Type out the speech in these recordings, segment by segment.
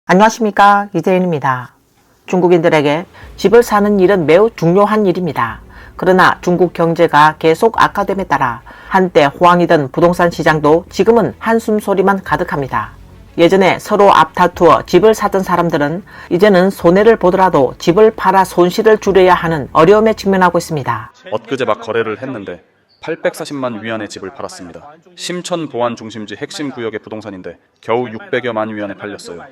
안녕하십니까, 이재윤입니다. 중국인들에게 집을 사는 일은 매우 중요한 일입니다. 그러나 중국 경제가 계속 악화됨에 따라 한때 호황이던 부동산 시장도 지금은 한숨 소리만 가득합니다. 예전에 서로 앞다투어 집을 사던 사람들은 이제는 손해를 보더라도 집을 팔아 손실을 줄여야 하는 어려움에 직면하고 있습니다. 엊그제 막 거래를 했는데 840만 위안의 집을 팔았습니다. 심천 보안 중심지 핵심 구역의 부동산인데 겨우 600여만 위안에 팔렸어요.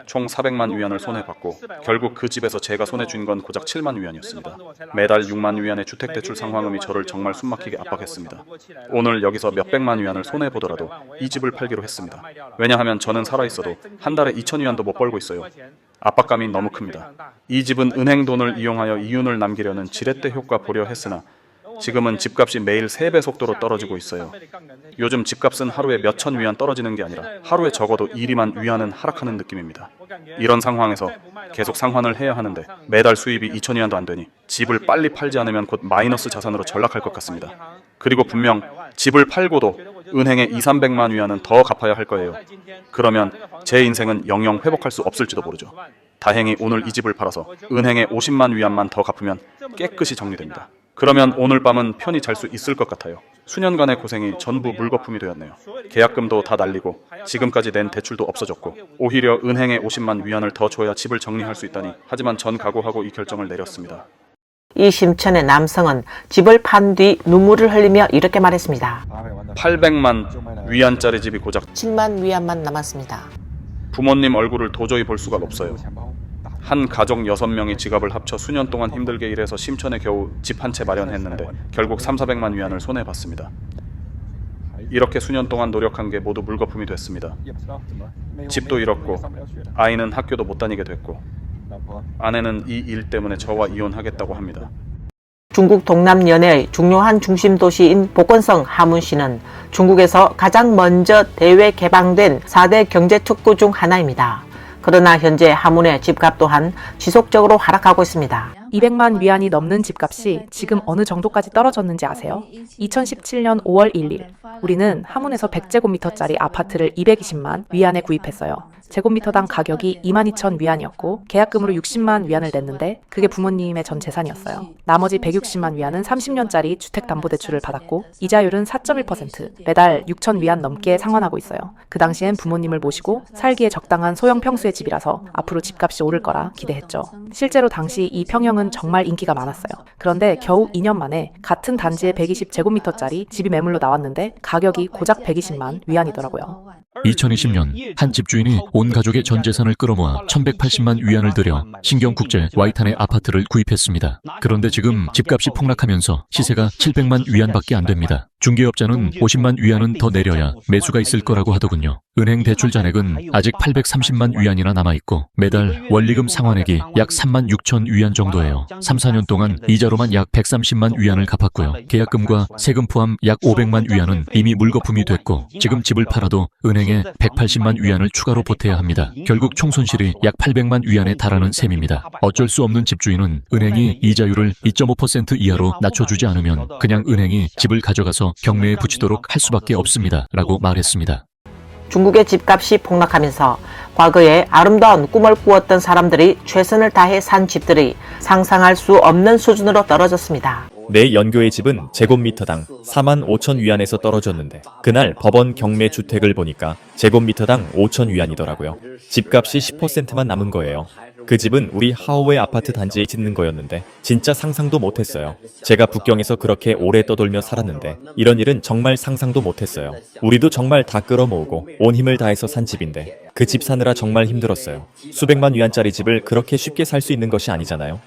총 400만 위안을 손해봤고 결국 그 집에서 제가 손에 쥔 건 고작 7만 위안이었습니다. 매달 6만 위안의 주택대출 상환금이 저를 정말 숨막히게 압박했습니다. 오늘 여기서 몇백만 위안을 손해보더라도 이 집을 팔기로 했습니다. 왜냐하면 저는 살아있어도 한 달에 2천 위안도 못 벌고 있어요. 압박감이 너무 큽니다. 이 집은 은행 돈을 이용하여 이윤을 남기려는 지렛대 효과 보려 했으나 지금은 집값이 매일 3배 속도로 떨어지고 있어요. 요즘 집값은 하루에 몇천 위안 떨어지는 게 아니라 하루에 적어도 1~2만 위안은 하락하는 느낌입니다. 이런 상황에서 계속 상환을 해야 하는데 매달 수입이 2천 위안도 안 되니 집을 빨리 팔지 않으면 곧 마이너스 자산으로 전락할 것 같습니다. 그리고 분명 집을 팔고도 은행에 200~300만 위안은 더 갚아야 할 거예요. 그러면 제 인생은 영영 회복할 수 없을지도 모르죠. 다행히 오늘 이 집을 팔아서 은행에 50만 위안만 더 갚으면 깨끗이 정리됩니다. 그러면 오늘 밤은 편히 잘 수 있을 것 같아요. 수년간의 고생이 전부 물거품이 되었네요. 계약금도 다 날리고 지금까지 낸 대출도 없어졌고 오히려 은행에 50만 위안을 더 줘야 집을 정리할 수 있다니. 하지만 전 각오하고 이 결정을 내렸습니다. 이 심천의 남성은 집을 판 뒤 눈물을 흘리며 이렇게 말했습니다. 800만 위안짜리 집이 고작 7만 위안만 남았습니다. 부모님 얼굴을 도저히 볼 수가 없어요. 한 가족 6명이 지갑을 합쳐 수년 동안 힘들게 일해서 심천에 겨우 집 한 채 마련했는데 결국 300~400만 위안을 손해봤습니다. 이렇게 수년 동안 노력한 게 모두 물거품이 됐습니다. 집도 잃었고 아이는 학교도 못 다니게 됐고 아내는 이 일 때문에 저와 이혼하겠다고 합니다. 중국 동남 연해의 중요한 중심 도시인 복건성 하문시는 중국에서 가장 먼저 대외 개방된 4대 경제특구 중 하나입니다. 그러나 현재 하문의 집값 또한 지속적으로 하락하고 있습니다. 200만 위안이 넘는 집값이 지금 어느 정도까지 떨어졌는지 아세요? 2017년 5월 1일 우리는 하문에서 100제곱미터짜리 아파트를 220만 위안에 구입했어요. 제곱미터당 가격이 22,000 위안이었고 계약금으로 60만 위안을 냈는데 그게 부모님의 전 재산이었어요. 나머지 160만 위안은 30년짜리 주택담보대출을 받았고 이자율은 4.1%, 매달 6,000 위안 넘게 상환하고 있어요. 그 당시엔 부모님을 모시고 살기에 적당한 소형 평수의 집이라서 앞으로 집값이 오를 거라 기대했죠. 실제로 당시 이 평형은 정말 인기가 많았어요. 그런데 겨우 2년 만에 같은 단지에 120제곱미터짜리 집이 매물로 나왔는데 가격이 고작 120만 위안이더라고요. 2020년 한 집주인이 온 가족의 전 재산을 끌어모아 1180만 위안을 들여 신경국제 와이탄의 아파트를 구입했습니다. 그런데 지금 집값이 폭락하면서 시세가 700만 위안밖에 안 됩니다. 중개업자는 50만 위안은 더 내려야 매수가 있을 거라고 하더군요. 은행 대출 잔액은 아직 830만 위안이나 남아있고 매달 원리금 상환액이 약 3만 6천 위안 정도예요. 3~4년 동안 이자로만 약 130만 위안을 갚았고요. 계약금과 세금 포함 약 500만 위안은 이미 물거품이 됐고 지금 집을 팔아도 은행에 180만 위안을 추가로 보태야 합니다. 결국 총 손실이 약 800만 위안에 달하는 셈입니다. 어쩔 수 없는 집주인은 은행이 이자율을 2.5% 이하로 낮춰주지 않으면 그냥 은행이 집을 가져가서 경매에 붙이도록 할 수밖에 없습니다. 라고 말했습니다. 중국의 집값이 폭락하면서 과거에 아름다운 꿈을 꾸었던 사람들이 최선을 다해 산 집들이 상상할 수 없는 수준으로 떨어졌습니다. 내 연교의 집은 제곱미터당 4만 5천 위안에서 떨어졌는데 그날 법원 경매 주택을 보니까 제곱미터당 5천 위안이더라고요. 집값이 10%만 남은 거예요. 그 집은 우리 하오웨 아파트 단지에 짓는 거였는데 진짜 상상도 못했어요. 제가 북경에서 그렇게 오래 떠돌며 살았는데 이런 일은 정말 상상도 못했어요. 우리도 정말 다 끌어모으고 온 힘을 다해서 산 집인데 그 집 사느라 정말 힘들었어요. 수백만 위안짜리 집을 그렇게 쉽게 살 수 있는 것이 아니잖아요.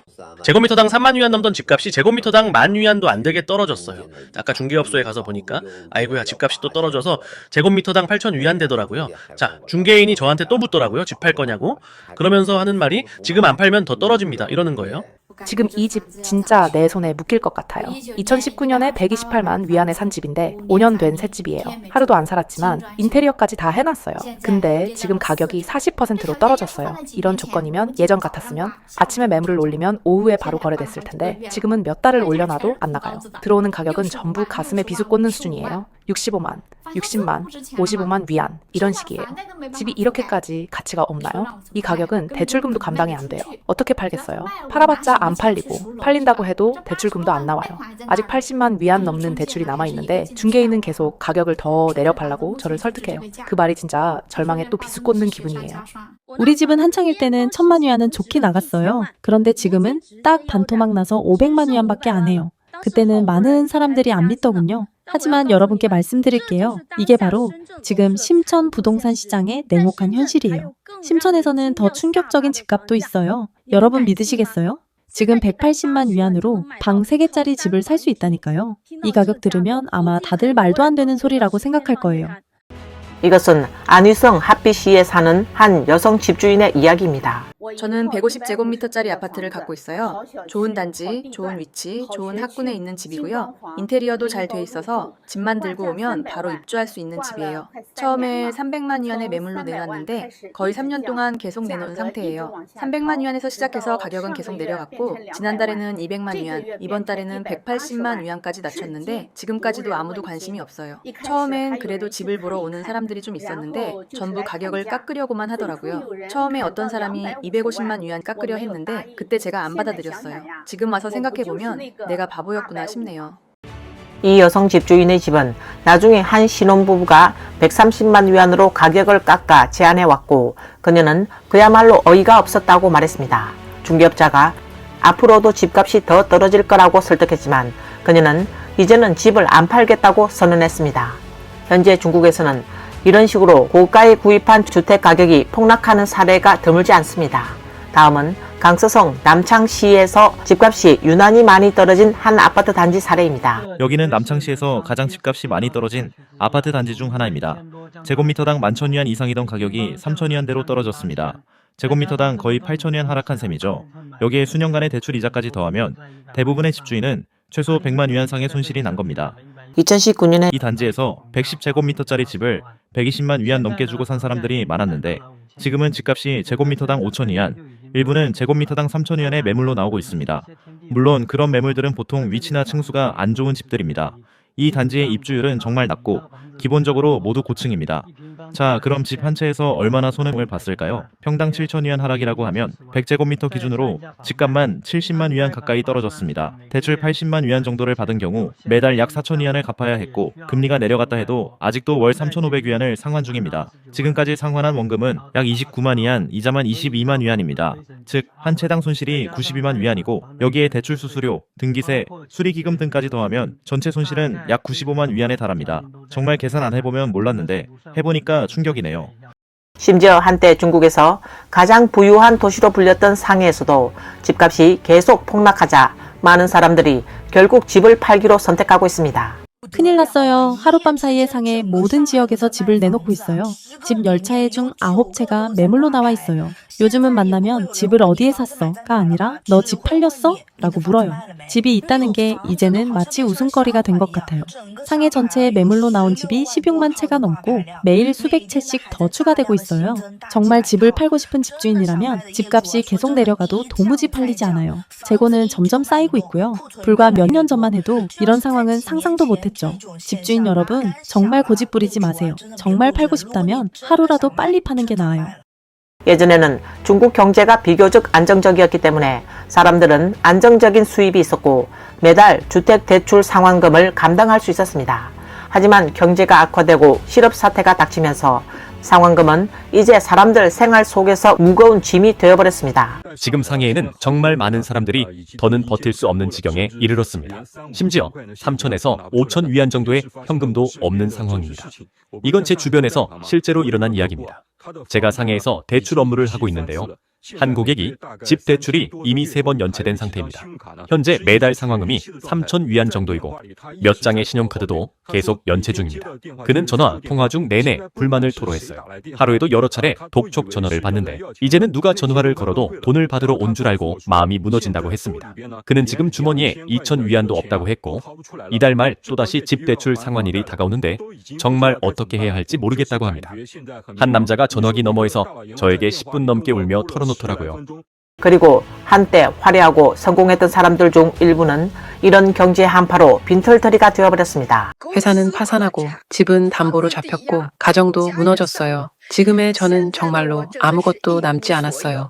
제곱미터당 3만 위안 넘던 집값이 제곱미터당 10,000 위안도 안 되게 떨어졌어요. 아까 중개업소에 가서 보니까 아이고야 집값이 또 떨어져서 제곱미터당 8,000 위안 되더라고요. 자, 중개인이 저한테 또 묻더라고요. 집 팔 거냐고. 그러면서 하는 말이 지금 안 팔면 더 떨어집니다. 이러는 거예요. 지금 이 집 진짜 내 손에 묶일 것 같아요. 2019년에 128만 위안에 산 집인데 5년 된 새 집이에요. 하루도 안 살았지만 인테리어까지 다 해놨어요. 근데 지금 가격이 40%로 떨어졌어요. 이런 조건이면 예전 같았으면 아침에 매물을 올리면 오후에 바로 거래됐을 텐데 지금은 몇 달을 올려놔도 안 나가요. 들어오는 가격은 전부 가슴에 비수 꽂는 수준이에요. 65만, 60만, 55만 위안 이런 식이에요. 집이 이렇게까지 가치가 없나요? 이 가격은 대출금도 감당이 안 돼요. 어떻게 팔겠어요? 팔아봤자 안 팔리고 팔린다고 해도 대출금도 안 나와요. 아직 80만 위안 넘는 대출이 남아있는데 중개인은 계속 가격을 더 내려달라고 저를 설득해요. 그 말이 진짜 절망에 또 비수 꽂는 기분이에요. 우리 집은 한창일 때는 1000만 위안은 좋게 나갔어요. 그런데 지금은 딱 반토막 나서 500만 위안밖에 안 해요. 그때는 많은 사람들이 안 믿더군요. 하지만 여러분께 말씀드릴게요. 이게 바로 지금 심천 부동산 시장의 냉혹한 현실이에요. 심천에서는 더 충격적인 집값도 있어요. 여러분 믿으시겠어요? 지금 180만 위안으로 방 3개짜리 집을 살 수 있다니까요. 이 가격 들으면 아마 다들 말도 안 되는 소리라고 생각할 거예요. 이것은 안위성 핫비시에 사는 한 여성 집주인의 이야기입니다. 저는 150제곱미터짜리 아파트를 갖고 있어요. 좋은 단지, 좋은 위치, 좋은 학군에 있는 집이고요. 인테리어도 잘 돼 있어서 집만 들고 오면 바로 입주할 수 있는 집이에요. 처음에 300만 위안의 매물로 내놨는데 거의 3년 동안 계속 내놓은 상태예요. 300만 위안에서 시작해서 가격은 계속 내려갔고 지난달에는 200만 위안, 이번 달에는 180만 위안까지 낮췄는데 지금까지도 아무도 관심이 없어요. 처음엔 그래도 집을 보러 오는 사람들이 좀 있었는데 전부 가격을 깎으려고만 하더라고요. 처음에 어떤 사람이 250만 위안 깎으려 했는데 그때 제가 안 받아들였어요. 지금 와서 생각해보면 내가 바보였구나 싶네요. 이 여성 집주인의 집은 나중에 한 신혼부부가 130만 위안으로 가격을 깎아 제안해왔고 그녀는 그야말로 어이가 없었다고 말했습니다. 중개업자가 앞으로도 집값이 더 떨어질 거라고 설득했지만 그녀는 이제는 집을 안 팔겠다고 선언했습니다. 현재 중국에서는 이런 식으로 고가에 구입한 주택 가격이 폭락하는 사례가 드물지 않습니다. 다음은 강서성 남창시에서 집값이 유난히 많이 떨어진 한 아파트 단지 사례입니다. 여기는 남창시에서 가장 집값이 많이 떨어진 아파트 단지 중 하나입니다. 제곱미터당 11,000위안 이상이던 가격이 3,000위안대로 떨어졌습니다. 제곱미터당 거의 8,000위안 하락한 셈이죠. 여기에 수년간의 대출 이자까지 더하면 대부분의 집주인은 최소 100만 위안상의 손실이 난 겁니다. 2019년에 이 단지에서 110제곱미터짜리 집을 120만 위안 넘게 주고 산 사람들이 많았는데 지금은 집값이 제곱미터당 5,000위안, 일부는 제곱미터당 3,000위안의 매물로 나오고 있습니다. 물론 그런 매물들은 보통 위치나 층수가 안 좋은 집들입니다. 이 단지의 입주율은 정말 낮고 기본적으로 모두 고층입니다. 자, 그럼 집 한 채에서 얼마나 손해를 봤을까요? 평당 7,000위안 하락이라고 하면 100제곱미터 기준으로 집값만 70만 위안 가까이 떨어졌습니다. 대출 80만 위안 정도를 받은 경우 매달 약 4,000위안을 갚아야 했고 금리가 내려갔다 해도 아직도 월 3,500위안을 상환 중입니다. 지금까지 상환한 원금은 약 29만 위안, 이자만 22만 위안입니다. 즉, 한 채당 손실이 92만 위안이고 여기에 대출 수수료, 등기세, 수리기금 등까지 더하면 전체 손실은 약 95만 위안에 달합니다. 정말 계산 안 해보면 몰랐는데 해보니까 충격이네요. 심지어 한때 중국에서 가장 부유한 도시로 불렸던 상해에서도 집값이 계속 폭락하자 많은 사람들이 결국 집을 팔기로 선택하고 있습니다. 큰일 났어요. 하룻밤 사이에 상해 모든 지역에서 집을 내놓고 있어요. 집 10차례 중 9채가 매물로 나와 있어요. 요즘은 만나면 집을 어디에 샀어?가 아니라 너 집 팔렸어? 라고 물어요. 집이 있다는 게 이제는 마치 웃음거리가 된 것 같아요. 상해 전체에 매물로 나온 집이 16만 채가 넘고 매일 수백 채씩 더 추가되고 있어요. 정말 집을 팔고 싶은 집주인이라면 집값이 계속 내려가도 도무지 팔리지 않아요. 재고는 점점 쌓이고 있고요. 불과 몇 년 전만 해도 이런 상황은 상상도 못했죠. 집주인 여러분, 정말 고집 부리지 마세요. 정말 팔고 싶다면 하루라도 빨리 파는 게 나아요. 예전에는 중국 경제가 비교적 안정적이었기 때문에 사람들은 안정적인 수입이 있었고 매달 주택 대출 상환금을 감당할 수 있었습니다. 하지만 경제가 악화되고 실업 사태가 닥치면서 상환금은 이제 사람들 생활 속에서 무거운 짐이 되어버렸습니다. 지금 상해에는 정말 많은 사람들이 더는 버틸 수 없는 지경에 이르렀습니다. 심지어 3,000에서 5,000 위안 정도의 현금도 없는 상황입니다. 이건 제 주변에서 실제로 일어난 이야기입니다. 제가 상해에서 대출 업무를 하고 있는데요. 한 고객이 집 대출이 이미 3번 연체된 상태입니다. 현재 매달 상환금이 3천 위안 정도이고 몇 장의 신용카드도 계속 연체 중입니다. 그는 전화, 통화 중 내내 불만을 토로했어요. 하루에도 여러 차례 독촉 전화를 받는데 이제는 누가 전화를 걸어도 돈을 받으러 온 줄 알고 마음이 무너진다고 했습니다. 그는 지금 주머니에 2천 위안도 없다고 했고 이달 말 또다시 집 대출 상환일이 다가오는데 정말 어떻게 해야 할지 모르겠다고 합니다. 한 남자가 전화기 너머에서 저에게 10분 넘게 울며 털어놓더라고요. 그리고 한때 화려하고 성공했던 사람들 중 일부는 이런 경제 한파로 빈털터리가 되어버렸습니다. 회사는 파산하고 집은 담보로 잡혔고 가정도 무너졌어요. 지금의 저는 정말로 아무것도 남지 않았어요.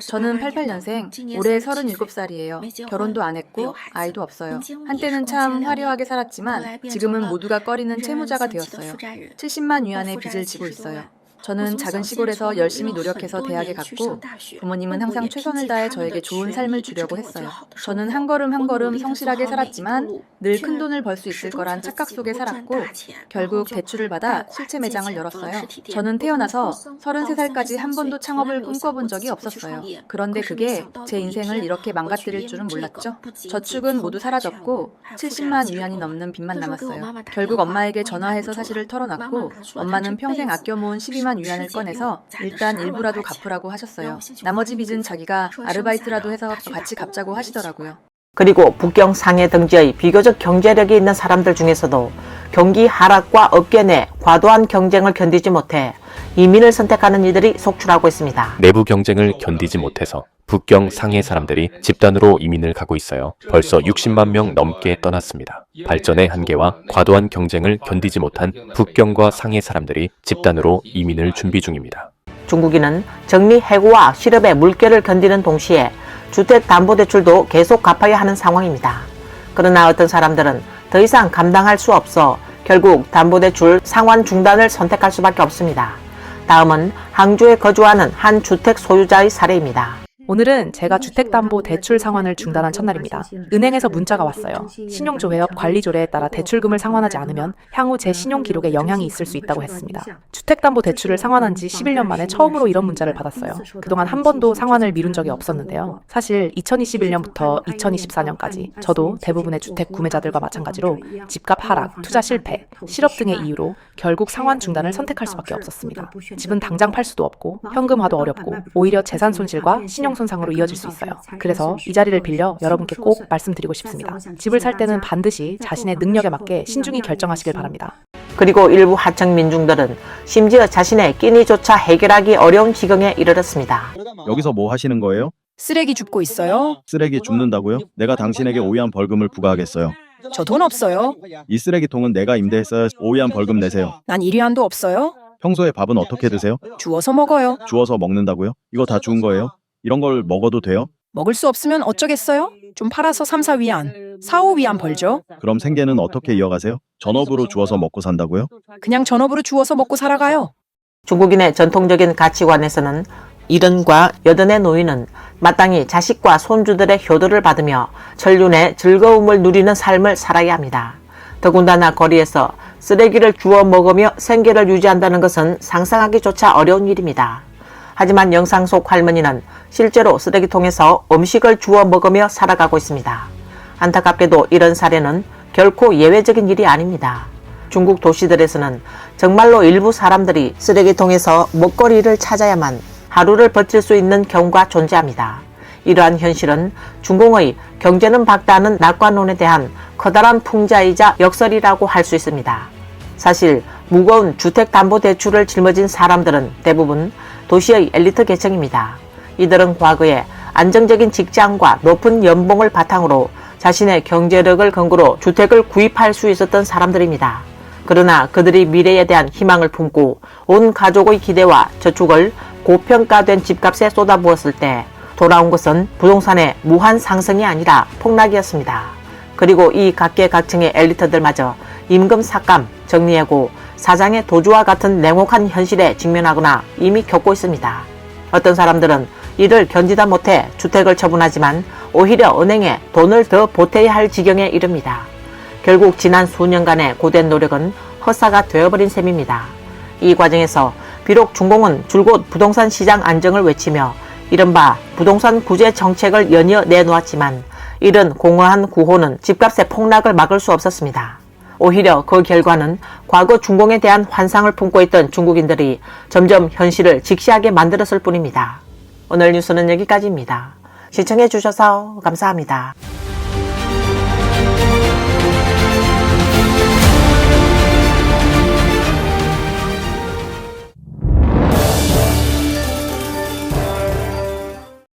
저는 88년생, 올해 37살이에요. 결혼도 안 했고 아이도 없어요. 한때는 참 화려하게 살았지만 지금은 모두가 꺼리는 채무자가 되었어요. 70만 위안의 빚을 지고 있어요. 저는 작은 시골에서 열심히 노력해서 대학에 갔고 부모님은 항상 최선을 다해 저에게 좋은 삶을 주려고 했어요. 저는 한 걸음 한 걸음 성실하게 살았지만 늘 큰 돈을 벌 수 있을 거란 착각 속에 살았고 결국 대출을 받아 실체 매장을 열었어요. 저는 태어나서 33살까지 한 번도 창업을 꿈꿔본 적이 없었어요. 그런데 그게 제 인생을 이렇게 망가뜨릴 줄은 몰랐죠. 저축은 모두 사라졌고 70만 위안이 넘는 빚만 남았어요. 결국 엄마에게 전화해서 사실을 털어놨고 엄마는 평생 아껴 모은 12만 위안을 꺼내서 일단 일부라도 갚으라고 하셨어요. 나머지 빚은 자기가 아르바이트라도 해서 같이 갚자고 하시더라고요. 그리고 북경 상해 등지의 비교적 경제력이 있는 사람들 중에서도 경기 하락과 업계 내 과도한 경쟁을 견디지 못해 이민을 선택하는 이들이 속출하고 있습니다. 내부 경쟁을 견디지 못해서 북경 상해 사람들이 집단으로 이민을 가고 있어요. 벌써 60만 명 넘게 떠났습니다. 발전의 한계와 과도한 경쟁을 견디지 못한 북경과 상해 사람들이 집단으로 이민을 준비 중입니다. 중국인은 정리 해고와 실업의 물결을 견디는 동시에 주택담보대출도 계속 갚아야 하는 상황입니다. 그러나 어떤 사람들은 더 이상 감당할 수 없어 결국 담보대출 상환 중단을 선택할 수밖에 없습니다. 다음은 항저우에 거주하는 한 주택 소유자의 사례입니다. 오늘은 제가 주택담보대출 상환을 중단한 첫날입니다. 은행에서 문자가 왔어요. 신용조회업 관리조례에 따라 대출금을 상환하지 않으면 향후 제 신용기록에 영향이 있을 수 있다고 했습니다. 주택담보대출을 상환한 지 11년 만에 처음으로 이런 문자를 받았어요. 그동안 한 번도 상환을 미룬 적이 없었는데요. 사실 2021년부터 2024년까지 저도 대부분의 주택 구매자들과 마찬가지로 집값 하락, 투자 실패, 실업 등의 이유로 결국 상환 중단을 선택할 수밖에 없었습니다. 집은 당장 팔 수도 없고 현금화도 어렵고 오히려 재산 손실과 신용 손상으로 이어질 수 있어요. 그래서 이 자리를 빌려 여러분께 꼭 말씀드리고 싶습니다. 집을 살 때는 반드시 자신의 능력에 맞게 신중히 결정하시길 바랍니다. 그리고 일부 하청 민중들은 심지어 자신의 끼니조차 해결하기 어려운 지경에 이르렀습니다. 여기서 뭐 하시는 거예요? 쓰레기 줍고 있어요. 쓰레기 줍는다고요? 내가 당신에게 5위안 벌금을 부과하겠어요. 저 돈 없어요. 이 쓰레기통은 내가 임대했어야 5위안 벌금 내세요. 난 1위안도 없어요. 평소에 밥은 어떻게 드세요? 주워서 먹어요. 주워서 먹는다고요? 이거 다 주운 거예요? 이런 걸 먹어도 돼요? 먹을 수 없으면 어쩌겠어요? 좀 팔아서 3, 4위안, 4, 5위안 벌죠. 그럼 생계는 어떻게 이어가세요? 전업으로 주워서 먹고 산다고요? 그냥 전업으로 주워서 먹고 살아가요. 중국인의 전통적인 가치관에서는 이른과 여든의 노인은 마땅히 자식과 손주들의 효도를 받으며 천륜의 즐거움을 누리는 삶을 살아야 합니다. 더군다나 거리에서 쓰레기를 주워 먹으며 생계를 유지한다는 것은 상상하기조차 어려운 일입니다. 하지만 영상 속 할머니는 실제로 쓰레기통에서 음식을 주워 먹으며 살아가고 있습니다. 안타깝게도 이런 사례는 결코 예외적인 일이 아닙니다. 중국 도시들에서는 정말로 일부 사람들이 쓰레기통에서 먹거리를 찾아야만 하루를 버틸 수 있는 경우가 존재합니다. 이러한 현실은 중공의 경제는 박다는 낙관론에 대한 커다란 풍자이자 역설이라고 할 수 있습니다. 사실 무거운 주택담보대출을 짊어진 사람들은 대부분 도시의 엘리트 계층입니다. 이들은 과거에 안정적인 직장과 높은 연봉을 바탕으로 자신의 경제력을 근거로 주택을 구입할 수 있었던 사람들입니다. 그러나 그들이 미래에 대한 희망을 품고 온 가족의 기대와 저축을 고평가된 집값에 쏟아부었을 때 돌아온 것은 부동산의 무한 상승이 아니라 폭락이었습니다. 그리고 이 각계각층의 엘리트들마저 임금 삭감, 정리해고, 사장의 도주와 같은 냉혹한 현실에 직면하거나 이미 겪고 있습니다. 어떤 사람들은 이를 견디다 못해 주택을 처분하지만 오히려 은행에 돈을 더 보태야 할 지경에 이릅니다. 결국 지난 수년간의 고된 노력은 헛사가 되어버린 셈입니다. 이 과정에서 비록 중공은 줄곧 부동산 시장 안정을 외치며 이른바 부동산 구제 정책을 연이어 내놓았지만 이런 공허한 구호는 집값의 폭락을 막을 수 없었습니다. 오히려 그 결과는 과거 중공에 대한 환상을 품고 있던 중국인들이 점점 현실을 직시하게 만들었을 뿐입니다. 오늘 뉴스는 여기까지입니다. 시청해 주셔서 감사합니다.